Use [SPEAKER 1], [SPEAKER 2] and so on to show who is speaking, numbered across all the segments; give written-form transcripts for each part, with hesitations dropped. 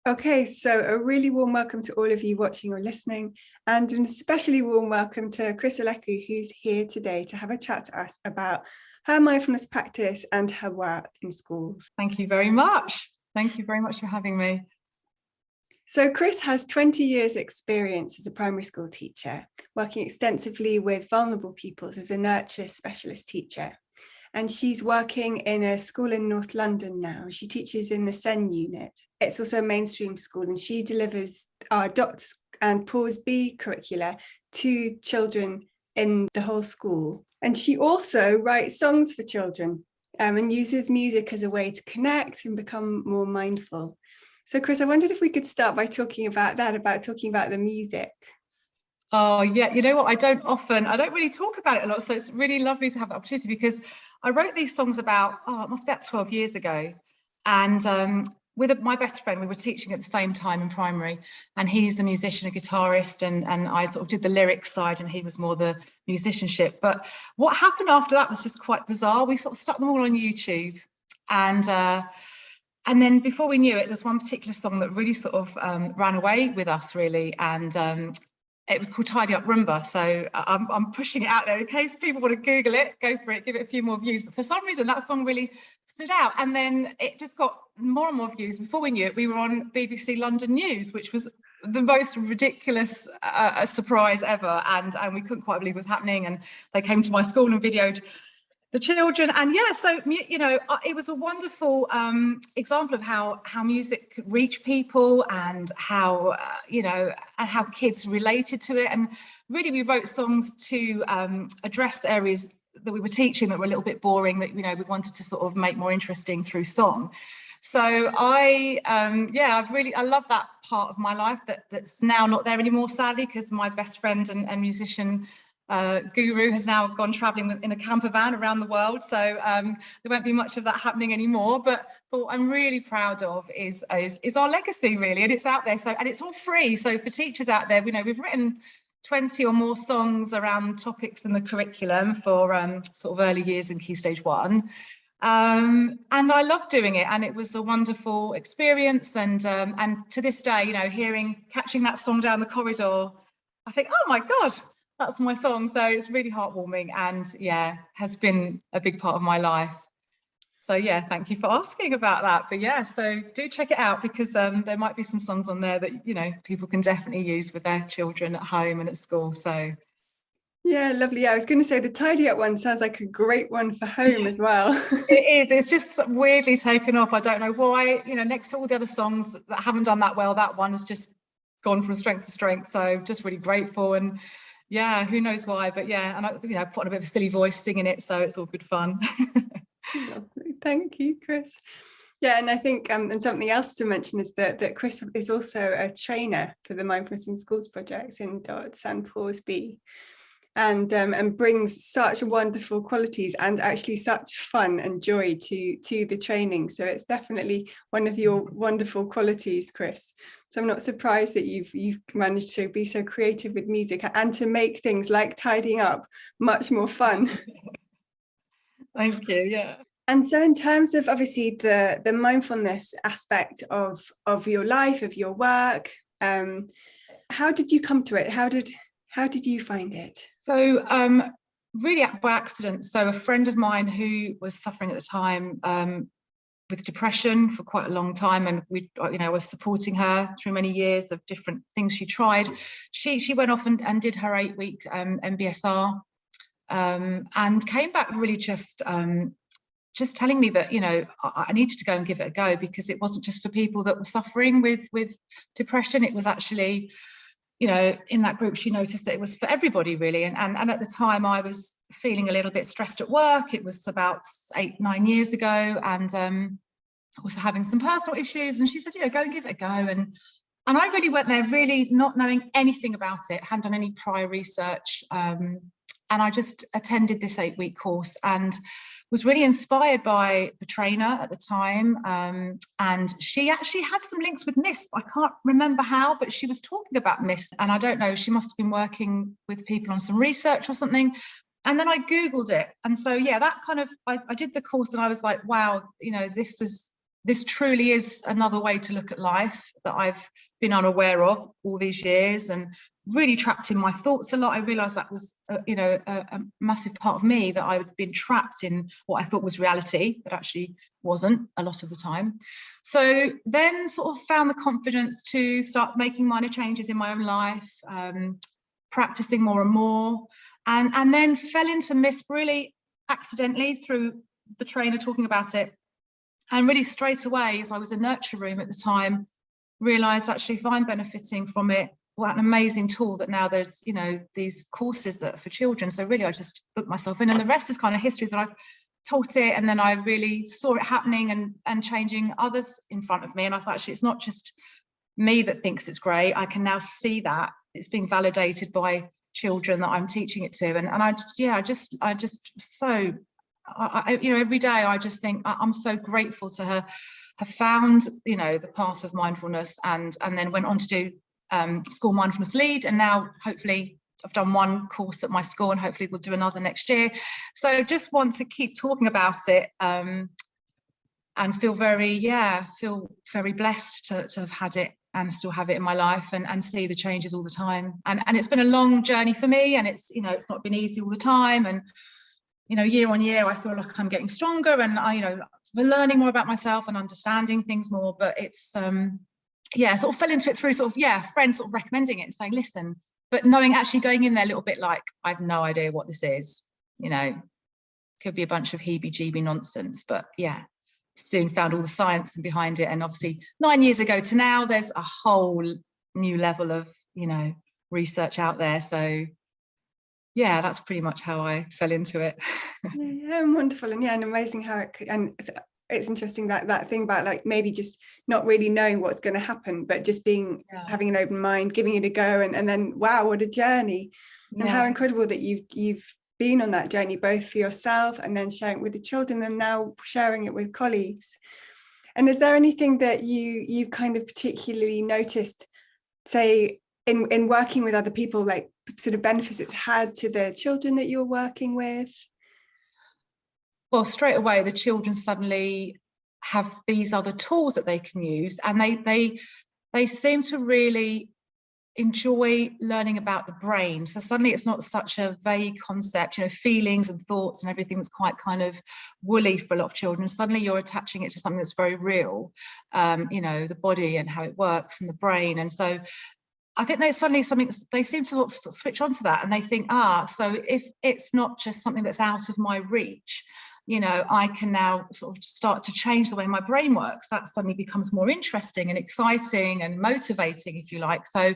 [SPEAKER 1] Okay, so a really warm welcome to all of you watching or listening, and an especially warm welcome to Chris Alekkou, who's here today to have a chat to us about her mindfulness practice and her work in schools.
[SPEAKER 2] Thank you very much. Thank you very much for having me.
[SPEAKER 1] So Chris has 20 years experience as a primary school teacher, working extensively with vulnerable pupils as a nurture specialist teacher. And she's working in a school in North London now. She teaches in the SEN unit. It's also a mainstream school, and she delivers our DOTS and Pause B curricula to children in the whole school. And she also writes songs for children and uses music as a way to connect and become more mindful. So Chris, I wondered if we could start by talking about that, about talking about the music.
[SPEAKER 2] Oh yeah, you know what, I don't really talk about it a lot, so it's really lovely to have the opportunity, because I wrote these songs about, it must be about 12 years ago, and with my best friend, we were teaching at the same time in primary, and he's a musician, a guitarist, and I sort of did the lyrics side and he was more the musicianship. But what happened after that was just quite bizarre. We sort of stuck them all on YouTube, and then before we knew it, there's one particular song that really sort of ran away with us, really, and it was called Tidy Up Roomba. So I'm pushing it out there in case people want to Google it, go for it, give it a few more views. But for some reason, that song really stood out. And then it just got more and more views. Before we knew it, we were on BBC London News, which was the most ridiculous surprise ever. And we couldn't quite believe what was happening. And they came to my school and videoed the children. And yeah, so, you know, it was a wonderful example of how music could reach people, and how, you know, and how kids related to it. And really, we wrote songs to address areas that we were teaching that were a little bit boring, that, you know, we wanted to sort of make more interesting through song. So I love that part of my life that's now not there anymore, sadly, because my best friend and musician guru has now gone traveling in a camper van around the world, so there won't be much of that happening anymore. But what I'm really proud of is our legacy, really, and it's out there. So, and it's all free. So for teachers out there, you know, we've written 20 or more songs around topics in the curriculum for sort of early years and Key Stage 1. And I love doing it, and it was a wonderful experience. And to this day, you know, catching that song down the corridor, I think, oh my God, that's my song. So it's really heartwarming, and yeah, has been a big part of my life. So yeah, thank you for asking about that. But yeah, so do check it out, because there might be some songs on there that, you know, people can definitely use with their children at home and at school. So
[SPEAKER 1] yeah, lovely. Yeah, I was going to say the Tidy Up one sounds like a great one for home as well.
[SPEAKER 2] It is. It's just weirdly taken off. I don't know why. You know, next to all the other songs that haven't done that well, that one has just gone from strength to strength. So just really grateful. And yeah, who knows why, but yeah, and I, you know, put on a bit of a silly voice singing it, so it's all good fun.
[SPEAKER 1] Lovely. Thank you, Chris. Yeah, and I think and something else to mention is that Chris is also a trainer for the Mindfulness in Schools projects in DOTS and Pause B, and brings such wonderful qualities and actually such fun and joy to the training. So it's definitely one of your wonderful qualities, Chris. So I'm not surprised that you've managed to be so creative with music and to make things like tidying up much more fun.
[SPEAKER 2] Thank you. Yeah.
[SPEAKER 1] And so in terms of obviously the mindfulness aspect of your life, of your work, how did you come to it? How did you find it? So
[SPEAKER 2] really by accident. So a friend of mine who was suffering at the time with depression for quite a long time, and we, you know, was supporting her through many years of different things she tried. She went off and did her 8-week MBSR, and came back really just telling me that, you know, I needed to go and give it a go, because it wasn't just for people that were suffering with depression. It was actually, you know, in that group, she noticed that it was for everybody, really. And at the time, I was feeling a little bit stressed at work. It was about 8-9 years ago, and also having some personal issues. And she said, you know, go and give it a go. And I really went there, really not knowing anything about it, hadn't done any prior research. And I just attended this 8-week course and was really inspired by the trainer at the time, and she actually had some links with MiSP. I can't remember how, but she was talking about MiSP, and I don't know, she must have been working with people on some research or something. And then I Googled it, and so yeah, that kind of, I did the course, and I was like, wow, you know, this is this truly is another way to look at life that I've been unaware of all these years, and really trapped in my thoughts a lot. I realized that was a massive part of me, that I had been trapped in what I thought was reality, but actually wasn't a lot of the time. So then sort of found the confidence to start making minor changes in my own life, practicing more and more, and then fell into MiSP really accidentally through the trainer talking about it. And really straight away, as I was in nurture room at the time, realized actually if I'm benefiting from it, what an amazing tool that now there's, these courses that are for children. So really I just booked myself in, and the rest is kind of history, that I've taught it, and then I really saw it happening and changing others in front of me. And I thought, actually, it's not just me that thinks it's great. I can now see that it's being validated by children that I'm teaching it to. And I every day I just think I'm so grateful to have found, the path of mindfulness, and then went on to do school mindfulness lead. And now hopefully I've done one course at my school, and hopefully we'll do another next year. So just want to keep talking about it, and feel very blessed to have had it and still have it in my life, and see the changes all the time. And it's been a long journey for me, and it's not been easy all the time. And year on year, I feel like I'm getting stronger, and we're learning more about myself and understanding things more. But it's sort of fell into it through friends sort of recommending it and saying, listen, but knowing, actually going in there a little bit like, I have no idea what this is, could be a bunch of heebie-jeebie nonsense. But soon found all the science behind it. And obviously 9 years ago to now, there's a whole new level of, research out there. So that's pretty much how I fell into it.
[SPEAKER 1] Wonderful. And amazing how it could, and it's interesting that thing about like maybe just not really knowing what's going to happen, but just having an open mind, giving it a go, and then wow, what a journey. And how incredible that you've been on that journey, both for yourself and then sharing it with the children, and now sharing it with colleagues. And is there anything that you kind of particularly noticed, say in working with other people, like sort of benefits it's had to the children that you're working with?
[SPEAKER 2] Well, straight away, the children suddenly have these other tools that they can use, and they seem to really enjoy learning about the brain. So suddenly it's not such a vague concept, feelings and thoughts and everything that's quite kind of woolly for a lot of children. Suddenly you're attaching it to something that's very real, the body and how it works and the brain. And so I think there's suddenly something, they seem to sort of switch onto that, and they think, so if it's not just something that's out of my reach, I can now sort of start to change the way my brain works. That suddenly becomes more interesting and exciting and motivating, if you like. So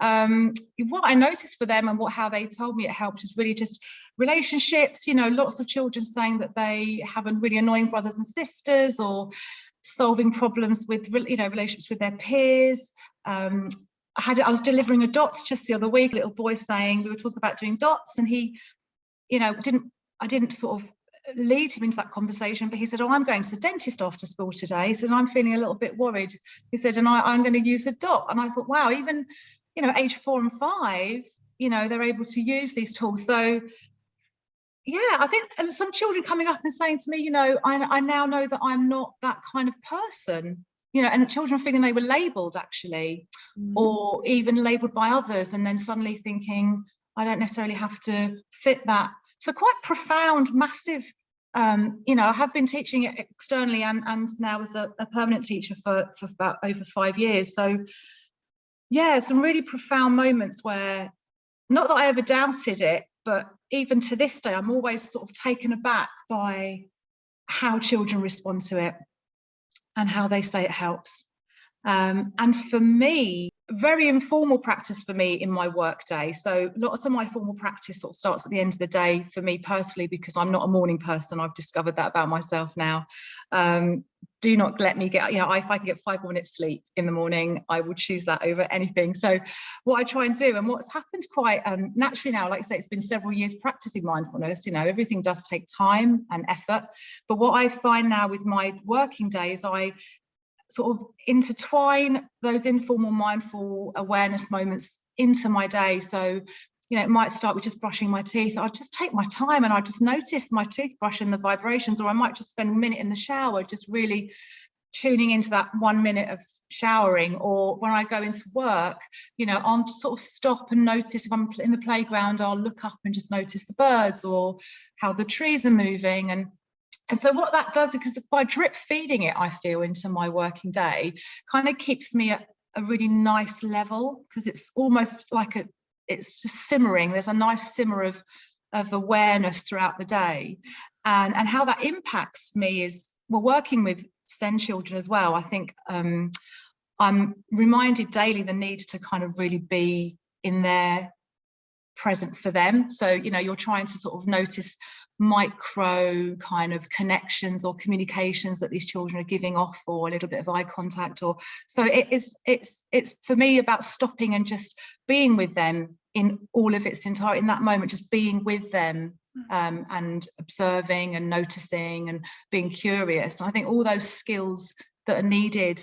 [SPEAKER 2] what I noticed for them and how they told me it helped is really just relationships. Lots of children saying that they have really annoying brothers and sisters, or solving problems with relationships with their peers. I was delivering a dots just the other week, a little boy saying, we were talking about doing dots, and he, I didn't sort of lead him into that conversation, but he said, I'm going to the dentist after school today. He said, I'm feeling a little bit worried. He said, and I'm going to use a dot. And I thought, wow, even, age 4 and 5, they're able to use these tools. So I think, and some children coming up and saying to me, I now know that I'm not that kind of person. And children feeling they were labelled, actually, or even labelled by others, and then suddenly thinking, I don't necessarily have to fit that. So quite profound, massive, I have been teaching it externally and now as a permanent teacher for about over 5 years. So some really profound moments where, not that I ever doubted it, but even to this day, I'm always sort of taken aback by how children respond to it and how they say it helps. And for me, very informal practice for me in my work day. So lots of my formal practice sort of starts at the end of the day for me personally, because I'm not a morning person. I've discovered that about myself now. Do not let me get, if I can get 5 more minutes sleep in the morning, I would choose that over anything. So what I try and do, and what's happened quite naturally now, like I say, it's been several years practicing mindfulness, everything does take time and effort. But what I find now with my working days, I sort of intertwine those informal mindful awareness moments into my day. So, it might start with just brushing my teeth. I'll just take my time and I just notice my toothbrush and the vibrations, or I might just spend a minute in the shower, just really tuning into that 1 minute of showering, or when I go into work, you know, I'll sort of stop and notice. If I'm in the playground, I'll look up and just notice the birds or how the trees are moving. And so what that does, because by drip feeding it, I feel, into my working day, kind of keeps me at a really nice level, because it's almost like it's just simmering. There's a nice simmer of awareness throughout the day. And how that impacts me is, we're working with SEND children as well. I think I'm reminded daily the need to kind of really be in there, present for them. So, you know, you're trying to sort of notice micro kind of connections or communications that these children are giving off, or a little bit of eye contact, or so it's for me about stopping and just being with them in all of its entirety, in that moment, just being with them, and observing and noticing and being curious. And I think all those skills that are needed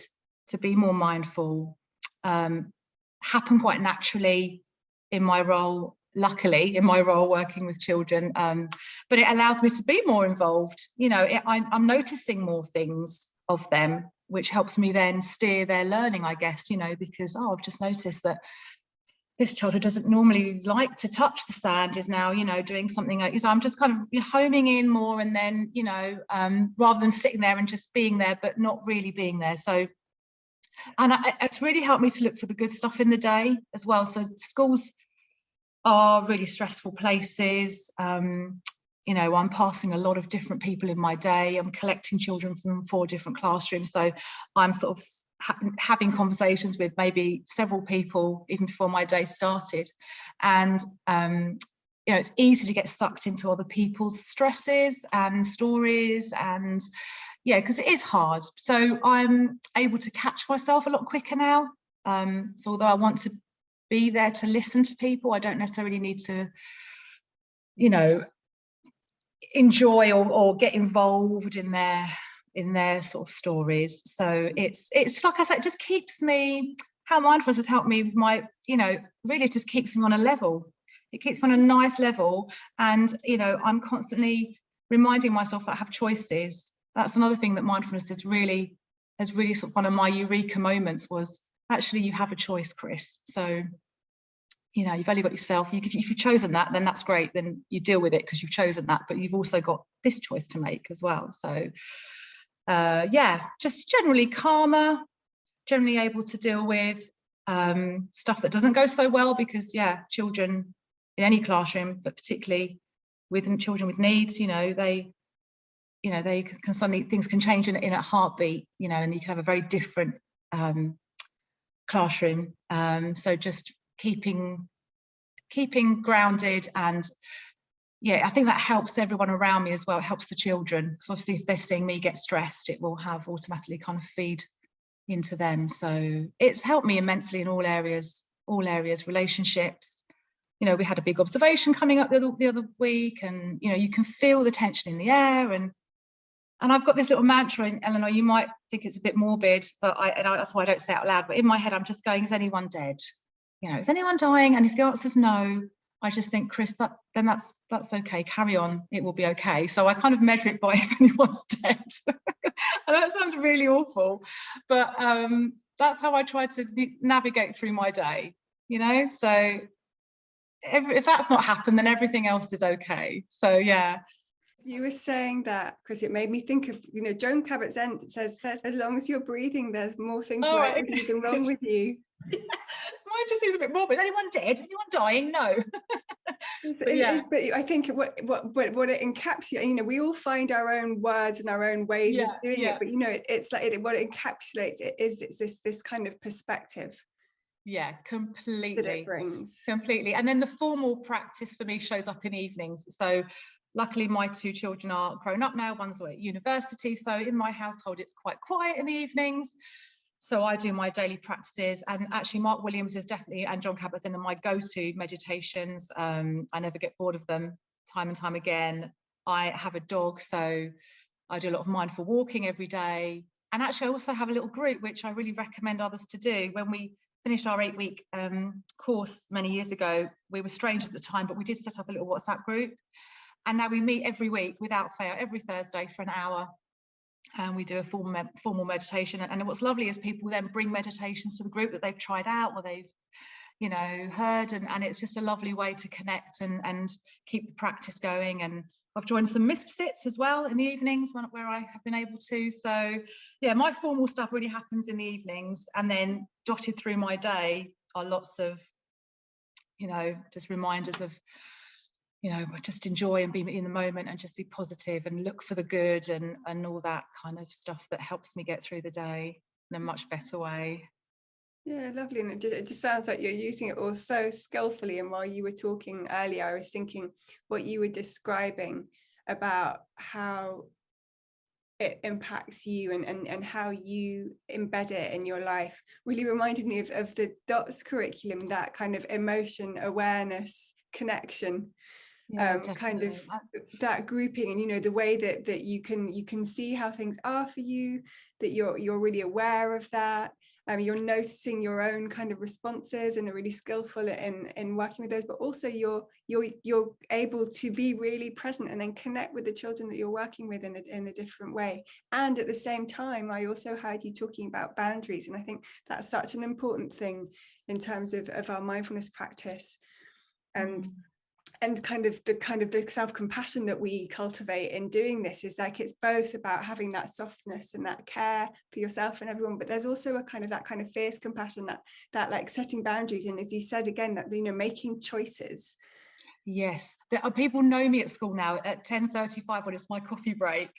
[SPEAKER 2] to be more mindful happen quite naturally in my role, luckily, in my role working with children, but it allows me to be more involved. You know, I'm noticing more things of them, which helps me then steer their learning, I guess, you know, because, oh, I've just noticed that this child who doesn't normally like to touch the sand is now, you know, doing something like, so I'm just kind of homing in more, and then, you know, rather than sitting there and just being there, but not really being there. So, and it's really helped me to look for the good stuff in the day as well. So schools are really stressful places. You know, I'm passing a lot of different people in my day. I'm collecting children from 4 different classrooms. So I'm sort of having conversations with maybe several people even before my day started. And, you know, it's easy to get sucked into other people's stresses and stories, and yeah, because it is hard. So I'm able to catch myself a lot quicker now. So although I want to be there to listen to people, I don't necessarily need to, you know, enjoy or get involved in their sort of stories. So it's like I said, it just keeps me, how mindfulness has helped me with my, you know, really just keeps me on a level. It keeps me on a nice level. And, you know, I'm constantly reminding myself that I have choices. That's another thing that mindfulness has really sort of, one of my eureka moments was, actually, you have a choice, Chris. So, you know, you've only got yourself. If you've chosen that, then that's great. Then you deal with it because you've chosen that, but you've also got this choice to make as well. So yeah, just generally calmer, generally able to deal with stuff that doesn't go so well, because yeah, children in any classroom, but particularly with children with needs, you know, they can suddenly, things can change in a heartbeat, you know, and you can have a very different classroom. So just keeping grounded, and yeah, I think that helps everyone around me as well. It helps the children, because obviously if they're seeing me get stressed, it will have automatically kind of feed into them. So it's helped me immensely in all areas, relationships. You know, we had a big observation coming up the other week, and you know, you can feel the tension in the air, and I've got this little mantra, and Elinor, you might think it's a bit morbid, but that's why I don't say it out loud, but in my head I'm just going, is anyone dead? You know, is anyone dying? And if the answer is no, I just think, Chris, then that's okay, carry on, it will be okay. So I kind of measure it by if anyone's dead. And that sounds really awful, but that's how I try to navigate through my day, you know. So if that's not happened, then everything else is okay. So yeah.
[SPEAKER 1] You were saying that because it made me think of, you know, Joan Cabot-Zent says as long as you're breathing, there's more things right with you than wrong with you.
[SPEAKER 2] Yeah. Mine just seems a bit morbid. Anyone dead? Anyone dying? No.
[SPEAKER 1] But I think what it encapsulates, you know, we all find our own words and our own ways of doing it, but you know, it's like what it encapsulates it is, it's this kind of perspective.
[SPEAKER 2] Yeah, completely.
[SPEAKER 1] That it brings.
[SPEAKER 2] Completely. And then the formal practice for me shows up in evenings. So luckily my 2 children are grown up now, one's at university, so in my household it's quite quiet in the evenings. So I do my daily practices, and actually Mark Williams is definitely, and John Cabot-Zent, are my go-to meditations. I never get bored of them, time and time again. I have a dog, so I do a lot of mindful walking every day. And actually I also have a little group, which I really recommend others to do. When we finished our 8-week course many years ago, we were strangers at the time, but we did set up a little WhatsApp group. And now we meet every week without fail, every Thursday for an hour. and we do a formal meditation. And what's lovely is people then bring meditations to the group that they've tried out or they've, you know, heard, and it's just a lovely way to connect and keep the practice going. And I've joined some MiSP sits as well in the evenings where I have been able to. So yeah, my formal stuff really happens in the evenings, and then dotted through my day are lots of, you know, just reminders of, you know, just enjoy and be in the moment and just be positive and look for the good and all that kind of stuff that helps me get through the day in a much better way.
[SPEAKER 1] Yeah, lovely. And it just sounds like you're using it all so skillfully. And while you were talking earlier, I was thinking what you were describing about how it impacts you and how you embed it in your life really reminded me of the DOTS curriculum, that kind of emotion, awareness, connection.
[SPEAKER 2] Yeah,
[SPEAKER 1] kind of that grouping, and you know, the way that you can see how things are for you, that you're really aware of that. You're noticing your own kind of responses and are really skillful in working with those, but also you're able to be really present and then connect with the children that you're working with in a different way. And at the same time, I also heard you talking about boundaries, and I think that's such an important thing in terms of our mindfulness practice. And kind of the self-compassion that we cultivate in doing this is like, it's both about having that softness and that care for yourself and everyone, but there's also a kind of fierce compassion, that like setting boundaries, and as you said again, that, you know, making choices.
[SPEAKER 2] Yes, people know me at school now at 10:35 when it's my coffee break,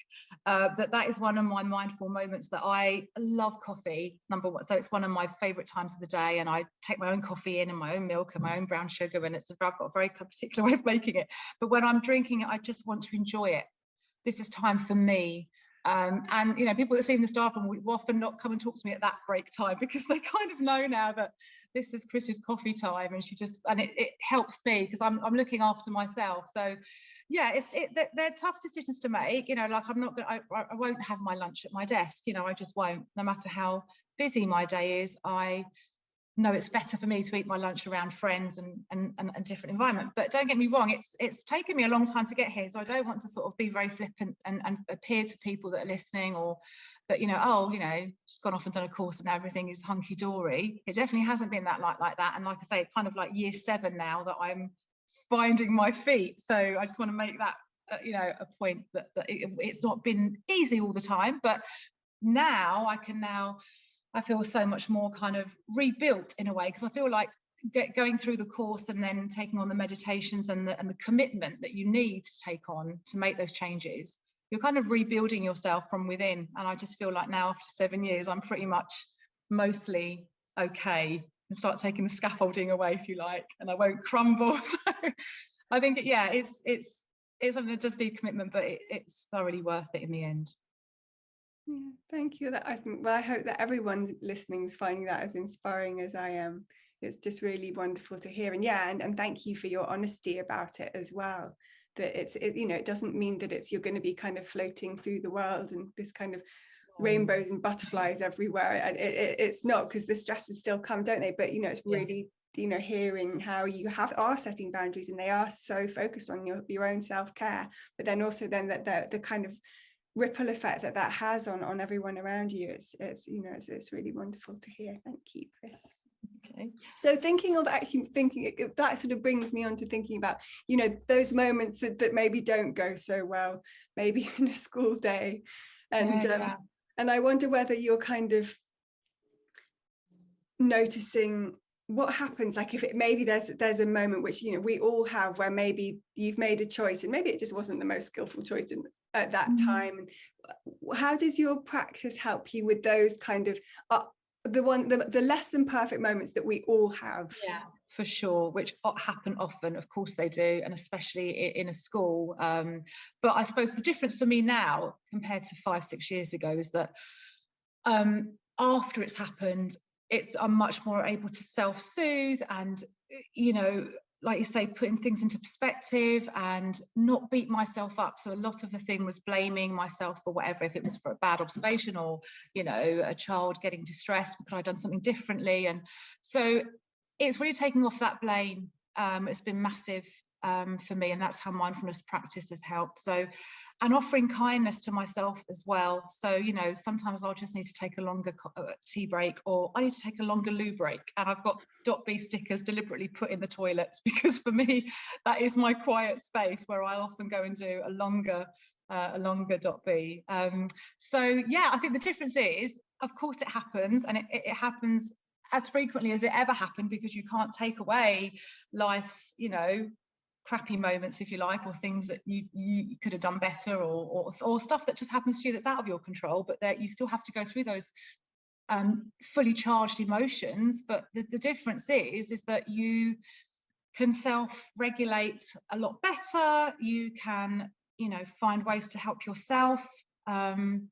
[SPEAKER 2] that is one of my mindful moments, that I love coffee, number one. So it's one of my favorite times of the day, and I take my own coffee in and my own milk and my own brown sugar, and I've got a very particular way of making it. But when I'm drinking it, I just want to enjoy it. This is time for me. And you know, people that see in the staff room will often not come and talk to me at that break time, because they kind of know now that this is Chris's coffee time, and it helps me because I'm looking after myself. So yeah, they're tough decisions to make, you know, like I won't have my lunch at my desk, you know, I just won't, no matter how busy my day is. I know it's better for me to eat my lunch around friends and a different environment. But don't get me wrong, it's taken me a long time to get here, so I don't want to sort of be very flippant and appear to people that are listening, or that, you know, oh, you know, she's gone off and done a course and everything is hunky-dory. It definitely hasn't been that like that. And like I say, it's kind of like year 7 now that I'm finding my feet. So I just want to make that you know, a point that it's not been easy all the time, but now I feel so much more kind of rebuilt in a way, because I feel like going through the course and then taking on the meditations and the commitment that you need to take on to make those changes, you're kind of rebuilding yourself from within. And I just feel like now, after 7 years, I'm pretty much mostly okay, and start taking the scaffolding away, if you like, and I won't crumble. So I think, yeah, it's something that does need commitment, but it's thoroughly worth it in the end.
[SPEAKER 1] Yeah, thank you. I hope that everyone listening is finding that as inspiring as I am. It's just really wonderful to hear, and thank you for your honesty about it as well. That you know, it doesn't mean that you're going to be kind of floating through the world and this kind of rainbows and butterflies everywhere. And it's not, because the stresses still come, don't they? But you know, it's really, you know, hearing how you are setting boundaries, and they are so focused on your own self-care, but then also then that the kind of ripple effect that has on everyone around you. It's you know, it's really wonderful to hear. Thank you, Chris.
[SPEAKER 2] Okay.
[SPEAKER 1] So thinking that sort of brings me on to thinking about, you know, those moments that maybe don't go so well, maybe in a school day, and I wonder whether you're kind of noticing what happens, like if maybe there's a moment which, you know, we all have, where maybe you've made a choice and maybe it just wasn't the most skillful choice at that time. How does your practice help you with those kind of the less than perfect moments that we all have?
[SPEAKER 2] Yeah, for sure, which happen often, of course they do, and especially in a school. But I suppose the difference for me now compared to 5-6 years ago is that after it's happened, I'm much more able to self-soothe and, you know, like you say, putting things into perspective and not beat myself up. So a lot of the thing was blaming myself for whatever, if it was for a bad observation or, you know, a child getting distressed, could I have done something differently? And so it's really taking off that blame. It's been massive for me, and that's how mindfulness practice has helped. So and offering kindness to myself as well. So, you know, sometimes I'll just need to take a longer tea break, or I need to take a longer loo break. And I've got .B stickers deliberately put in the toilets, because for me, that is my quiet space where I often go and do a longer .B. So yeah, I think the difference is, of course it happens, and it happens as frequently as it ever happened, because you can't take away life's, you know, crappy moments, if you like, or things that you could have done better, or stuff that just happens to you that's out of your control, but that you still have to go through those fully charged emotions. But the difference is that you can self-regulate a lot better. You can, you know, find ways to help yourself, and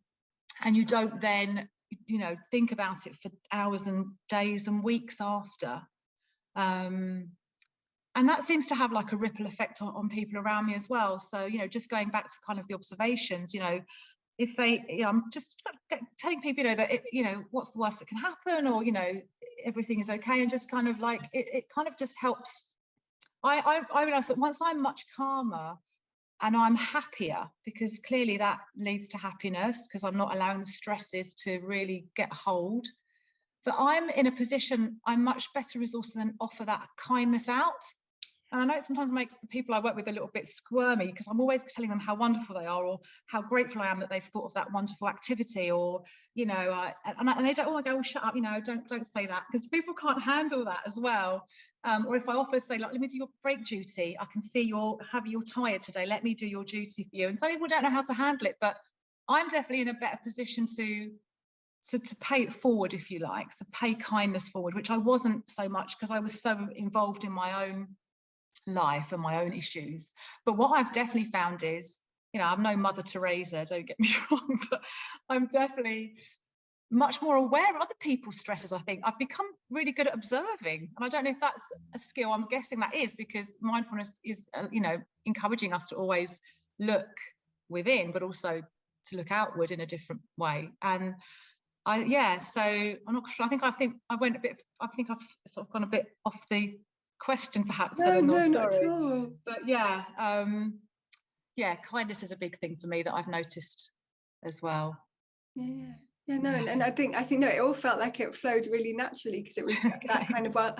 [SPEAKER 2] you don't then, you know, think about it for hours and days and weeks after. And that seems to have like a ripple effect on people around me as well. So, you know, just going back to kind of the observations, you know, if they, you know, I'm just telling people, you know, that, you know, what's the worst that can happen, or, you know, everything is okay, and just kind of like, it kind of just helps. I realize that once I'm much calmer and I'm happier, because clearly that leads to happiness, because I'm not allowing the stresses to really get hold, that I'm in a position, I'm much better resourced than offer that kindness out. And I know it sometimes makes the people I work with a little bit squirmy, because I'm always telling them how wonderful they are, or how grateful I am that they've thought of that wonderful activity, or, you know, and they don't want to go, oh, shut up, you know, don't say that, because people can't handle that as well. Or if I offer, say, like, let me do your break duty, I can see you're tired today, let me do your duty for you. And some people don't know how to handle it, but I'm definitely in a better position to pay it forward, if you like, so pay kindness forward, which I wasn't so much, because I was so involved in my own life and my own issues. But what I've definitely found is, you know, I'm no Mother Teresa, don't get me wrong, but I'm definitely much more aware of other people's stresses. I think I've become really good at observing, and I don't know if that's a skill. I'm guessing that is, because mindfulness is, you know, encouraging us to always look within, but also to look outward in a different way. And so I'm not sure. I think I went a bit. I think I've sort of gone a bit off the question, perhaps.
[SPEAKER 1] No,
[SPEAKER 2] Elinor,
[SPEAKER 1] not
[SPEAKER 2] sorry.
[SPEAKER 1] at all.
[SPEAKER 2] But kindness is a big thing for me that I've noticed as well.
[SPEAKER 1] Yeah, no, and I think no, it all felt like it flowed really naturally, because it was that kind of, well,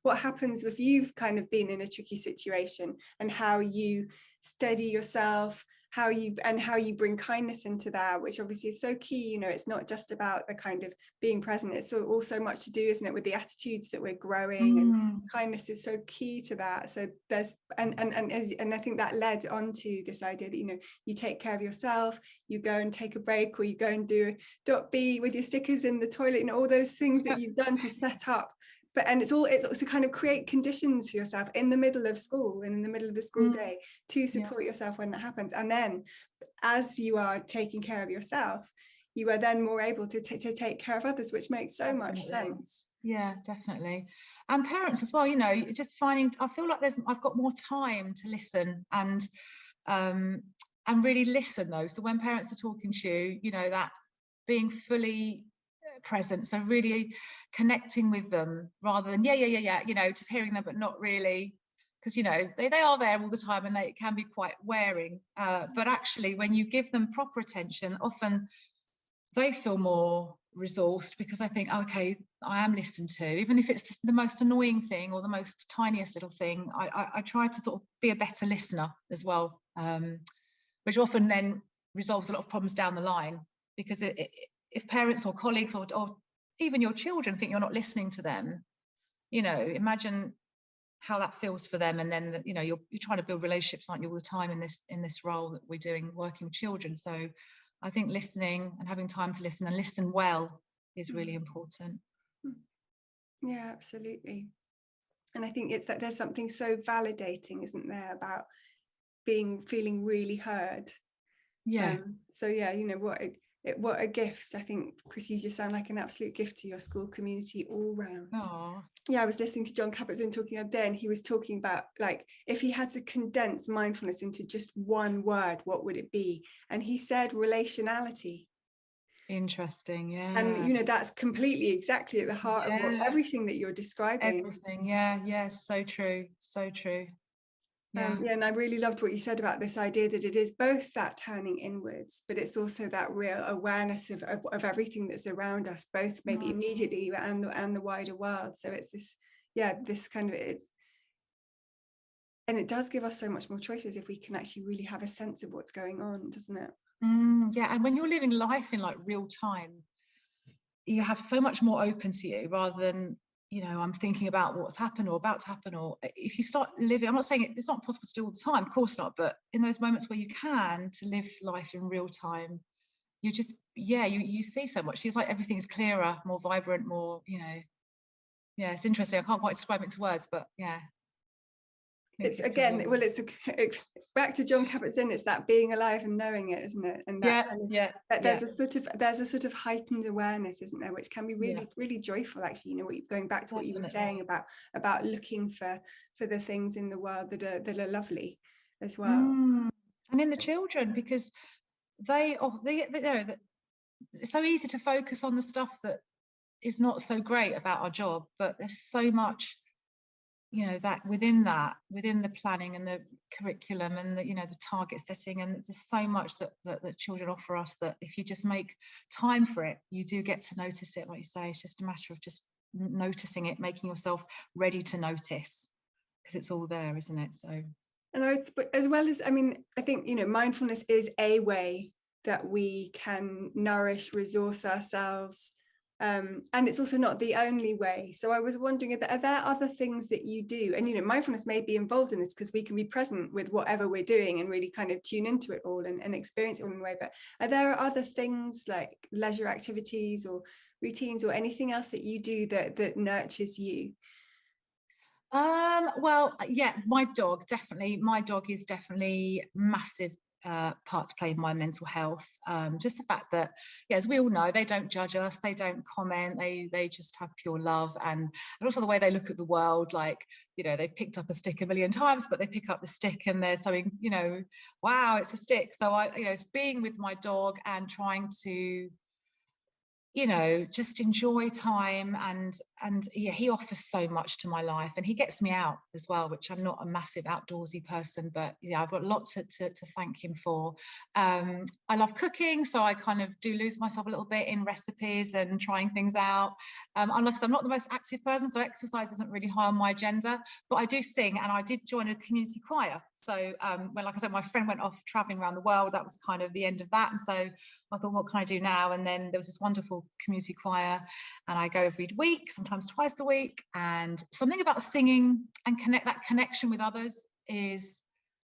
[SPEAKER 1] what happens if you've kind of been in a tricky situation, and how you steady yourself, how you bring kindness into that, which obviously is so key. You know, it's not just about the kind of being present, it's also much to do, isn't it, with the attitudes that we're growing, and kindness is so key to that. So there's and I think that led on to this idea that, you know, you take care of yourself, you go and take a break, or you go and do a .B with your stickers in the toilet, and all those things that you've done to set up. But it's to kind of create conditions for yourself in the middle of school and in the middle of the school day to support yourself when that happens. And then as you are taking care of yourself, you are then more able to take care of others, which makes so much sense.
[SPEAKER 2] Yeah, definitely. And parents as well, you know, just finding, I feel like I've got more time to listen and really listen though. So when parents are talking to you, you know, that being fully present, so really connecting with them, rather than you know, just hearing them but not really, because, you know, they are there all the time, and it can be quite wearing, but actually when you give them proper attention, often they feel more resourced, because I think, okay, I am listened to, even if it's the most annoying thing or the most tiniest little thing. I try to sort of be a better listener as well, which often then resolves a lot of problems down the line, because if parents or colleagues or even your children think you're not listening to them, you know, imagine how that feels for them. And then, you know, you're trying to build relationships, aren't you, all the time in this role that we're doing, working with children. So I think listening and having time to listen, and listen well, is really important.
[SPEAKER 1] Yeah, absolutely. And I think it's that there's something so validating, isn't there, about feeling really heard. So yeah, you know, what a gift. I think, Chris, you just sound like an absolute gift to your school community all round.
[SPEAKER 2] Aww.
[SPEAKER 1] Yeah, I was listening to John Kabat-Zinn talking the other day, and he was talking about, like, if he had to condense mindfulness into just one word, what would it be? And he said relationality.
[SPEAKER 2] Interesting. Yeah.
[SPEAKER 1] And, you know, that's completely exactly at the heart of everything that you're describing.
[SPEAKER 2] Everything. Yeah. So true. So true.
[SPEAKER 1] And I really loved what you said about this idea that it is both that turning inwards, but it's also that real awareness of everything that's around us, both maybe immediately and the wider world. So it's this kind of, and it does give us so much more choices if we can actually really have a sense of what's going on, doesn't it?
[SPEAKER 2] Yeah, and when you're living life in like real time, you have so much more open to you rather than, I'm thinking about what's happened or about to happen. Or if you start living, I'm not saying it's not possible to do all the time, of course not, but in those moments where you can, to live life in real time, you just, you see so much. It's like everything's clearer, more vibrant, more, it's interesting. I can't quite describe it into words, but yeah.
[SPEAKER 1] It's again, well, it's back to Jon Kabat-Zinn. It's that being alive and knowing it, isn't it? And that there's a sort of heightened awareness, isn't there, which can be really, really joyful. Actually, going back to what you were saying about looking for the things in the world that are lovely as well,
[SPEAKER 2] and in the children, because it's so easy to focus on the stuff that is not so great about our job, but there's so much. That within the planning and the curriculum and the target setting, and there's so much that children offer us, that if you just make time for it, you do get to notice it. Like you say, it's just a matter of just noticing it, making yourself ready to notice, because it's all there, isn't it? So,
[SPEAKER 1] and as well as, I think mindfulness is a way that we can nourish, resource ourselves. And it's also not the only way. So I was wondering, are there other things that you do? And mindfulness may be involved in this because we can be present with whatever we're doing and really kind of tune into it all and experience it all in a way. But are there other things like leisure activities or routines or anything else that you do that nurtures you?
[SPEAKER 2] Well, yeah, my dog is definitely massive part to play in my mental health. Just the fact that, as we all know, they don't judge us, they don't comment, they just have pure love, and also the way they look at the world, like, they've picked up a stick a million times, but they pick up the stick and they're saying, wow, it's a stick. So it's being with my dog and trying to just enjoy time, and he offers so much to my life, and he gets me out as well, which I'm not a massive outdoorsy person, but I've got lots to thank him for. I love cooking, so I kind of do lose myself a little bit in recipes and trying things out. I'm not the most active person, so exercise isn't really high on my agenda, but I do sing, and I did join a community choir. So when, like I said, my friend went off traveling around the world, that was kind of the end of that, and so I thought, what can I do now? And then there was this wonderful community choir, and I go every week, sometimes twice a week, and something about singing and that connection with others is,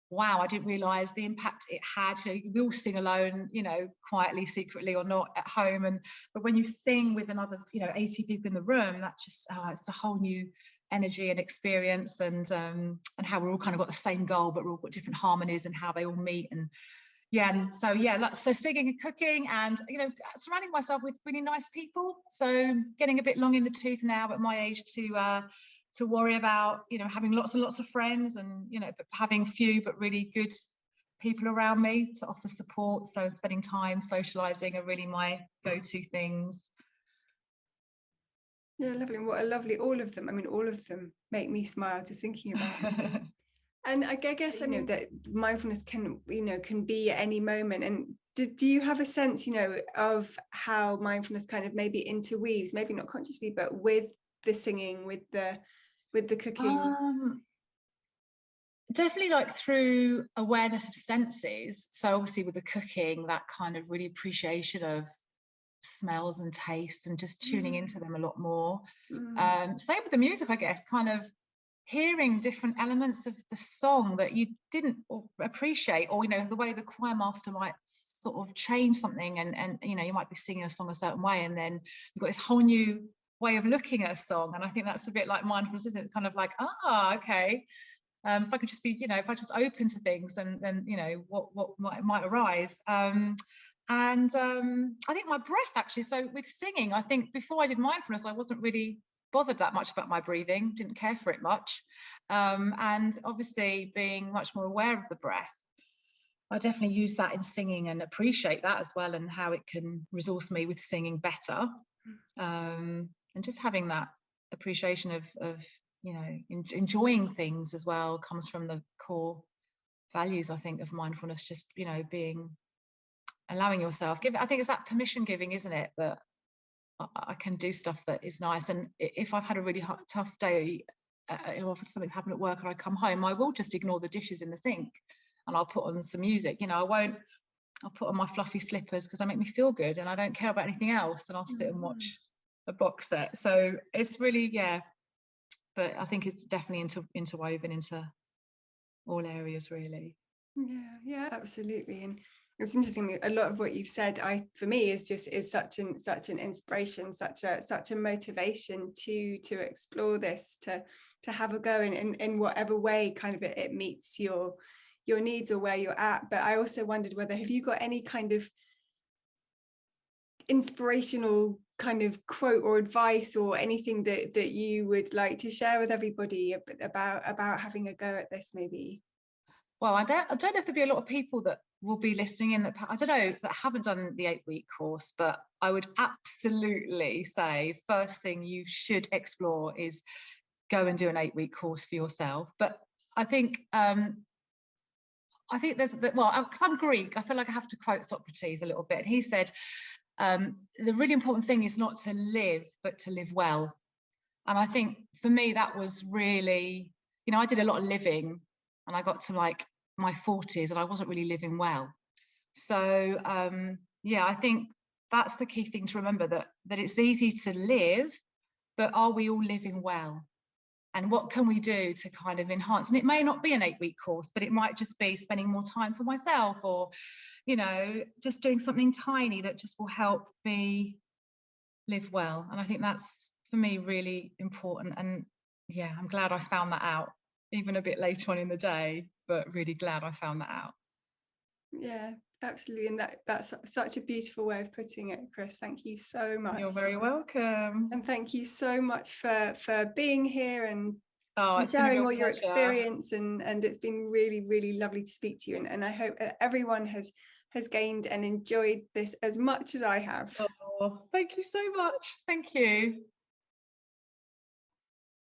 [SPEAKER 2] wow, I didn't realize the impact it had. We all sing alone, quietly, secretly or not at home, but when you sing with another 80 people in the room, that just it's a whole new energy and experience, and how we're all kind of got the same goal, but we're all got different harmonies and how they all meet. And so singing and cooking, and surrounding myself with really nice people. So getting a bit long in the tooth now at my age to worry about having lots and lots of friends, and but having few but really good people around me to offer support. So spending time socializing are really my go-to things.
[SPEAKER 1] Yeah, lovely. What a lovely, all of them make me smile just thinking about them. And I guess that mindfulness can be at any moment. And do you have a sense of how mindfulness kind of maybe interweaves, maybe not consciously, but with the singing, with the cooking?
[SPEAKER 2] Definitely, like through awareness of senses. So obviously with the cooking, that kind of really appreciation of smells and tastes, and just tuning into them a lot more. Same with the music, I guess, kind of hearing different elements of the song that you didn't appreciate, or the way the choir master might sort of change something, and you might be singing a song a certain way, and then you've got this whole new way of looking at a song. And I think that's a bit like mindfulness, isn't it? Kind of like, okay, if I could just be, if I just open to things, and then what might arise. And I think my breath, actually. So with singing, I think before I did mindfulness, I wasn't really bothered that much about my breathing, didn't care for it much. And obviously being much more aware of the breath, I definitely use that in singing and appreciate that as well, and how it can resource me with singing better. And just having that appreciation of you know, enjoying things as well comes from the core values, I think, of mindfulness. Just, you know, allowing yourself, I think it's that permission giving, isn't it, that I can do stuff that is nice. And if I've had a really tough day, or if something's happened at work and I come home, I will just ignore the dishes in the sink and I'll put on some music. You know, I'll put on my fluffy slippers because they make me feel good, and I don't care about anything else, and I'll sit and watch a box set. So it's really, yeah, but I think it's definitely interwoven into all areas, really.
[SPEAKER 1] Yeah, absolutely. And it's interesting, a lot of what you've said, for me is such an inspiration, such a motivation to explore this, to have a go in whatever way kind of it meets your needs or where you're at. But I also wondered whether, have you got any kind of inspirational kind of quote or advice or anything that you would like to share with everybody about having a go at this, maybe?
[SPEAKER 2] Well, I don't know if there'll be a lot of people that will be listening in that, I don't know, that haven't done the 8-week course, but I would absolutely say first thing you should explore is go and do an 8-week course for yourself. But I think there's, well, because I'm Greek, I feel like I have to quote Socrates a little bit. And he said, the really important thing is not to live, but to live well. And I think for me, that was really, you know, I did a lot of living and I got to like my 40s and I wasn't really living well. So yeah, I think that's the key thing to remember, that it's easy to live, but are we all living well? And what can we do to kind of enhance? And it may not be an 8-week course, but it might just be spending more time for myself, or, you know, just doing something tiny that just will help me live well. And I think that's, for me, really important. And yeah, I'm glad I found that out even a bit later on in the day, but really glad I found that out.
[SPEAKER 1] Yeah, absolutely. And that's such a beautiful way of putting it, Chris. Thank you so much.
[SPEAKER 2] You're very welcome.
[SPEAKER 1] And thank you so much for being here and
[SPEAKER 2] It's
[SPEAKER 1] sharing all
[SPEAKER 2] pleasure.
[SPEAKER 1] your experience. And it's been really, really lovely to speak to you. And I hope everyone has gained and enjoyed this as much as I have.
[SPEAKER 2] Oh, thank you so much. Thank you.